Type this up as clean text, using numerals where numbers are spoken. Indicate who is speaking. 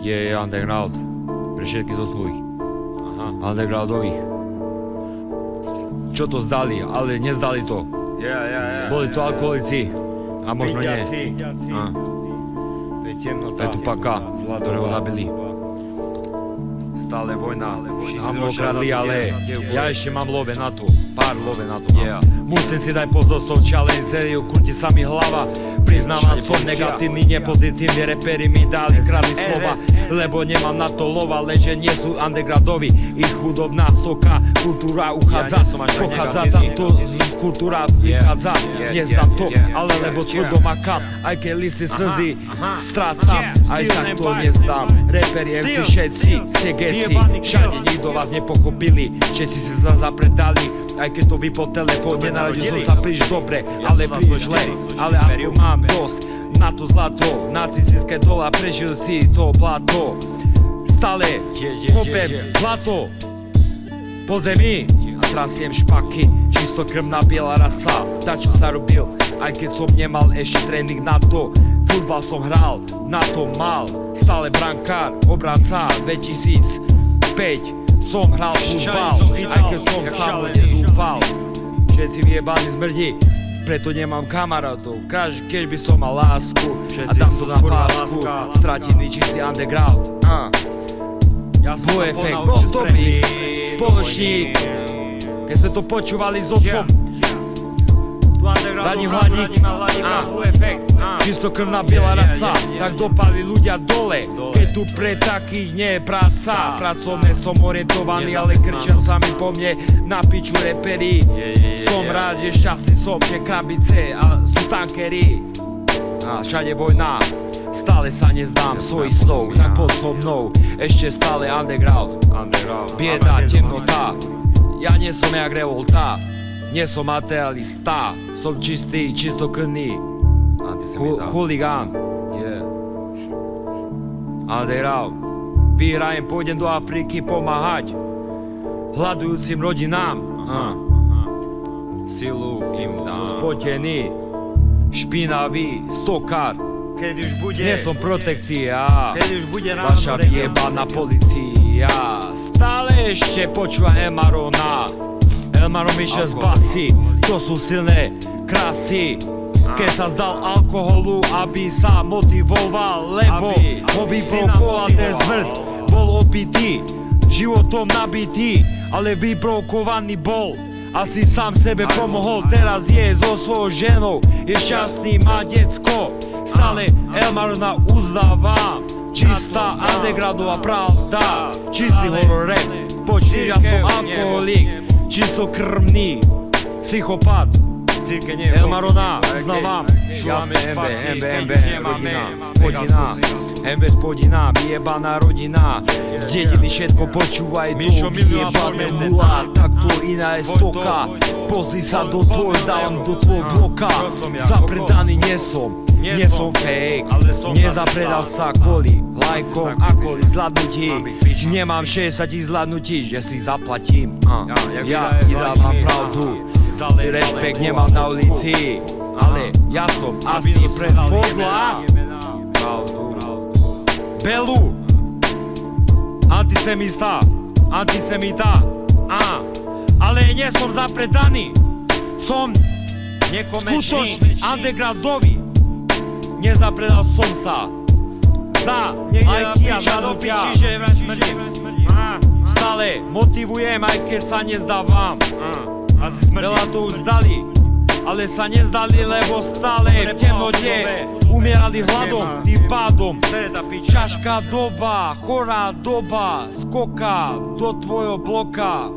Speaker 1: je underground. Pre všetkých zosnulých. Undergroundových. Čo to zdali, ale nezdali to. Boli to alkoholici. A možno nie.
Speaker 2: To je temnota.
Speaker 1: Je tu Paka, ktorého zabili. Stále vojna. A ho okradli, ale ja ešte mám love na to. Pár love na to mám. Musím si dať pozor, som challenge, krúti sa mi hlava. Priznávam, som negatívny, nepozitívny. Reperi mi dali, kradli slova, lebo nemám na to lova, lenže nie sú undergroundoví. Ich chudobná stoka, kultúra uchádza. Pochádza tam to, kultúra vychádza. Nezdám to, ale lebo tvrdo makám. Aj keď listy slzy strácam, aj tak to nezdám. Reperi, MC, všetci, segeci, všade nikto vás nepochopili. Všetci si sa zapredali. Aj keď to vypol telefón, nenarodil som sa príliš dobre, ale príliš zle. Ale aspoň mám dosť na to zlato, nacistické dola, prežil si to blato. Stále kopem zlato pod zemi a trasiem špaky, čistokrvná biela rasa. Tak čo sa robil, aj keď som nemal ešte tréning na to. Futbal som hral, na to mal, stále brankár, obranca 2005. Som hral futbal, aj keď som sám nezúfal. Všetci vyjebaní zmrdi, preto nemám kamarátov. Keď by som mal lásku a dám to na pásku, stratený čistý underground. Tvoj efekt bol dobrý spoločník, keď sme to počúvali s otcom. Radím hladík, čistokrvná biela rasa, tak dopadli ľudia dole. Keď tu pre takých nie je práca. Pracovne som orientovaný, ale krčia sa mi po mne na piču reperi. Som rád, že šťastný som, že krabice a sú tankery. A všade vojna, stále sa nezdám svojich snov, tak pod so mnou, ešte stále underground. Bieda, temnota, ja nie som jak revolta. Nie som materialista, som čistý, čistokrvný chuligán. Underground. Vyhrajem, pôjdem do Afriky pomáhať hľadujúcim rodinám. Silu im dám. Som spotený, špinavý, stokár. Nie som protekcia, vaša vyjebaná polícia. Stále ešte počúva Emarona. Elmaro Michel z basy, to sú silné krásy. Keď sa zdal alkoholu, aby sa motivoval, lebo ho vybrokoval ten zmrt. Bol opitý, životom nabitý, ale vybrokovaný bol. Asi sám sebe pomohol, teraz je so svojou ženou, je šťastný, má decko. Stále Elmarona uznávam, čistá undergroundová pravda. Čistý horror rap, počuť, ja som alkoholik, čistokrvný psychopat. Elmarona, uznávam, jasné, MB, rodina, MB spodina, vyjebaná rodina. Z dediny všetko počúvaj to, vyjebané mula, takto iná je stoka. Pozri sa do tvoj, dávam do tvoj bloka. Zapredaný nie som fake, nezapredal sa kvôli lajkom a kvôli zladnutí. Nemám 60 000 zladnutí, že si zaplatím. Ja dávam pravdu, rešpekt nemám na ulici, ale ja som asi predpodla Belu, antisemita, ale nie som zapredaný, som skutočný undergroundový. Nezapredal som sa za lajky a zladnutia. Stále motivujem, aj keď sa nezdávam. Veľa to už zdali, ale sa nezdali, lebo stále v temnote umierali hladom, tým pádom. Ťažká doba, chorá doba, skoka do tvojho bloka.